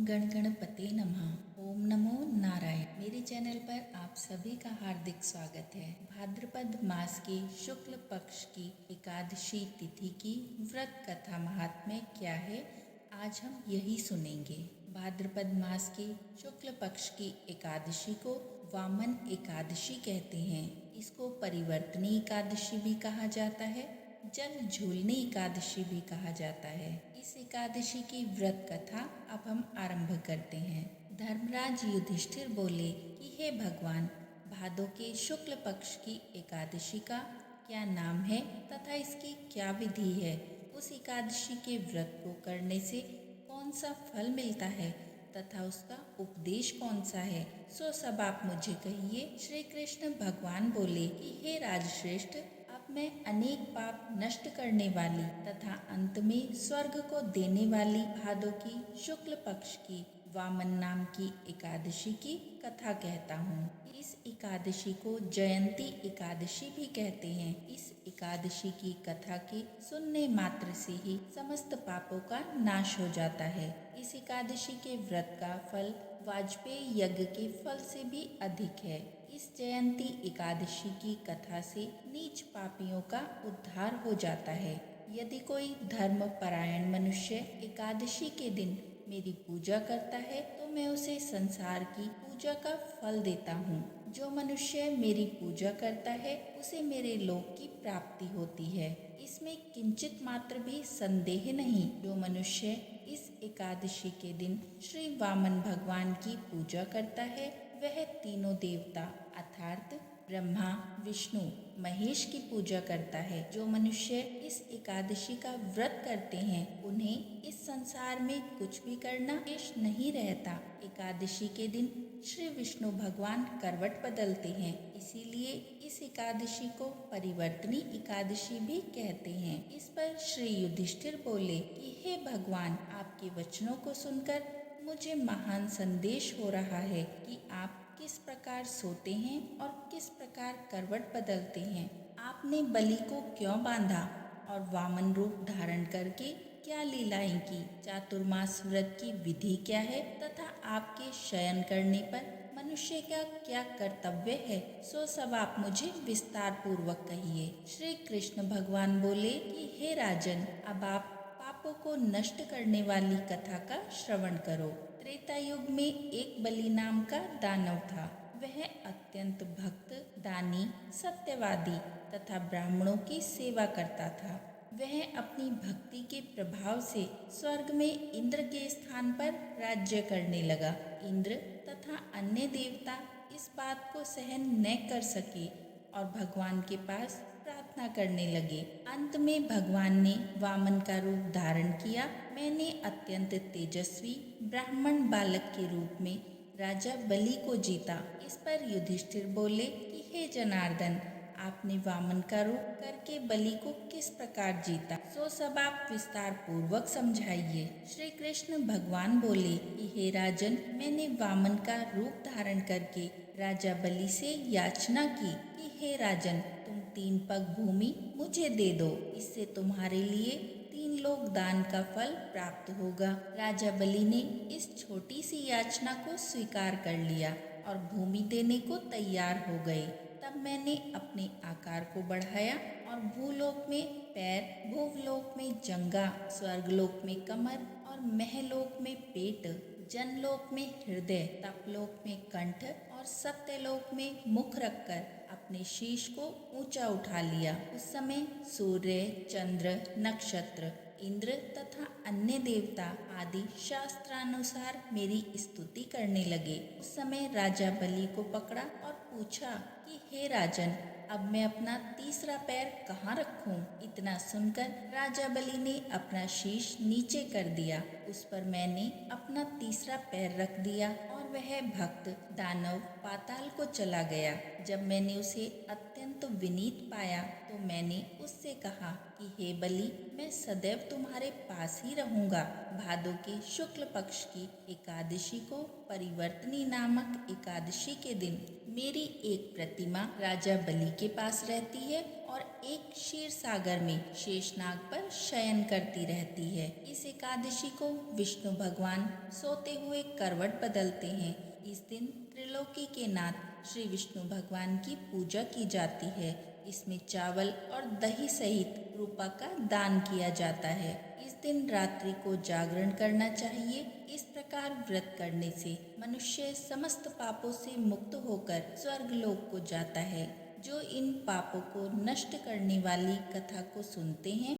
गणपते नमः। ओम नमो नारायण। मेरे चैनल पर आप सभी का हार्दिक स्वागत है। भाद्रपद मास के शुक्ल पक्ष की एकादशी तिथि की व्रत कथा महात्म्य क्या है, आज हम यही सुनेंगे। भाद्रपद मास के शुक्ल पक्ष की एकादशी को वामन एकादशी कहते हैं। इसको परिवर्तनी एकादशी भी कहा जाता है, जल झूलनी एकादशी भी कहा जाता है। इस एकादशी की व्रत कथा अब हम आरंभ करते हैं। धर्मराज युधिष्ठिर बोले कि हे भगवान, भादो के शुक्ल पक्ष की एकादशी का क्या नाम है तथा इसकी क्या विधि है। उस एकादशी के व्रत को करने से कौन सा फल मिलता है तथा उसका उपदेश कौन सा है, सो सब आप मुझे कहिए। श्री कृष्ण भगवान बोले कि हे राजश्रेष्ठ, अब मैं अनेक पाप नष्ट करने वाली तथा अंत में स्वर्ग को देने वाली भादो की शुक्ल पक्ष की वामन नाम की एकादशी की कथा कहता हूँ। इस एकादशी को जयंती एकादशी भी कहते हैं। इस एकादशी की कथा के सुनने मात्र से ही समस्त पापों का नाश हो जाता है। इस एकादशी के व्रत का फल वाजपेयी यज्ञ के फल से भी अधिक है। इस जयंती एकादशी की कथा से नीच पापियों का उद्धार हो जाता है। यदि कोई धर्म परायण मनुष्य एकादशी के दिन मेरी पूजा करता है तो मैं उसे संसार की पूजा का फल देता हूँ। जो मनुष्य मेरी पूजा करता है उसे मेरे लोक की प्राप्ति होती है। इसमें किंचित मात्र भी संदेह नहीं। जो मनुष्य इस एकादशी के दिन श्री वामन भगवान की पूजा करता है वह तीनों देवता अर्थात ब्रह्मा, विष्णु, महेश की पूजा करता है। जो मनुष्य इस एकादशी का व्रत करते हैं उन्हें इस संसार में कुछ भी करना शेष नहीं रहता। एकादशी के दिन श्री विष्णु भगवान करवट बदलते हैं, इसीलिए इस एकादशी को परिवर्तनी एकादशी भी कहते हैं। इस पर श्री युधिष्ठिर बोले कि हे भगवान, आपके वचनों को सुनकर मुझे महान संदेश हो रहा है कि आप किस प्रकार सोते हैं और किस प्रकार करवट बदलते हैं। आपने बलि को क्यों बांधा और वामन रूप धारण करके क्या लीलाएं की। चातुर्मास व्रत की विधि क्या है तथा आपके शयन करने पर मनुष्य का क्या कर्तव्य है, सो सब आप मुझे विस्तार पूर्वक कहिए। श्री कृष्ण भगवान बोले कि हे राजन, अब आप पापों को नष्ट करने वाली कथा का श्रवण करो। त्रेता युग में एक बलि नाम का दानव था। वह अत्यंत भक्त, दानी, सत्यवादी तथा ब्राह्मणों की सेवा करता था। वह अपनी भक्ति के प्रभाव से स्वर्ग में इंद्र के स्थान पर राज्य करने लगा। इंद्र तथा अन्य देवता इस बात को सहन न कर सके और भगवान के पास प्रार्थना करने लगे। अंत में भगवान ने वामन का रूप धारण किया। मैंने अत्यंत तेजस्वी ब्राह्मण बालक के रूप में राजा बलि को जीता। इस पर युधिष्ठिर बोले कि हे जनार्दन, आपने वामन का रूप करके बलि को किस प्रकार जीता, सो सब आप विस्तार पूर्वक समझाइए। श्री कृष्ण भगवान बोले कि हे राजन, मैंने वामन का रूप धारण करके राजा बलि से याचना की कि हे राजन, तुम 3 पग भूमि मुझे दे दो, इससे तुम्हारे लिए 3 लोक दान का फल प्राप्त होगा। राजा बलि ने इस छोटी सी याचना को स्वीकार कर लिया और भूमि देने को तैयार हो गए। तब मैंने अपने आकार को बढ़ाया और भूलोक में पैर, भूवलोक में जंगा, स्वर्गलोक में कमर और महलोक में पेट, जनलोक में हृदय, तपलोक में कंठ और सत्यलोक में मुख रखकर अपने शीश को ऊंचा उठा लिया। उस समय सूर्य, चंद्र, नक्षत्र, इंद्र तथा अन्य देवता आदि शास्त्रानुसार मेरी स्तुति करने लगे। उस समय राजा बलि को पकड़ा और पूछा कि हे राजन, अब मैं अपना तीसरा पैर कहाँ रखूं? इतना सुनकर राजा बलि ने अपना शीश नीचे कर दिया। उस पर मैंने अपना तीसरा पैर रख दिया और वह भक्त दानव पाताल को चला गया। जब मैंने उसे अत्यंत विनीत पाया तो मैंने उससे कहा कि हे बलि, मैं सदैव तुम्हारे पास ही रहूंगा। भादों के शुक्ल पक्ष की एकादशी को परिवर्तनी नामक एकादशी के दिन मेरी एक प्रतिमा राजा बलि के पास रहती है और एक क्षीर सागर में शेषनाग पर शयन करती रहती है। इस एकादशी को विष्णु भगवान सोते हुए करवट बदलते हैं। इस दिन त्रिलोकी के नाथ श्री विष्णु भगवान की पूजा की जाती है। इसमें चावल और दही सहित रूपा का दान किया जाता है। इस दिन रात्रि को जागरण करना चाहिए। इस प्रकार व्रत करने से मनुष्य समस्त पापों से मुक्त होकर स्वर्ग लोक को जाता है। जो इन पापों को नष्ट करने वाली कथा को सुनते हैं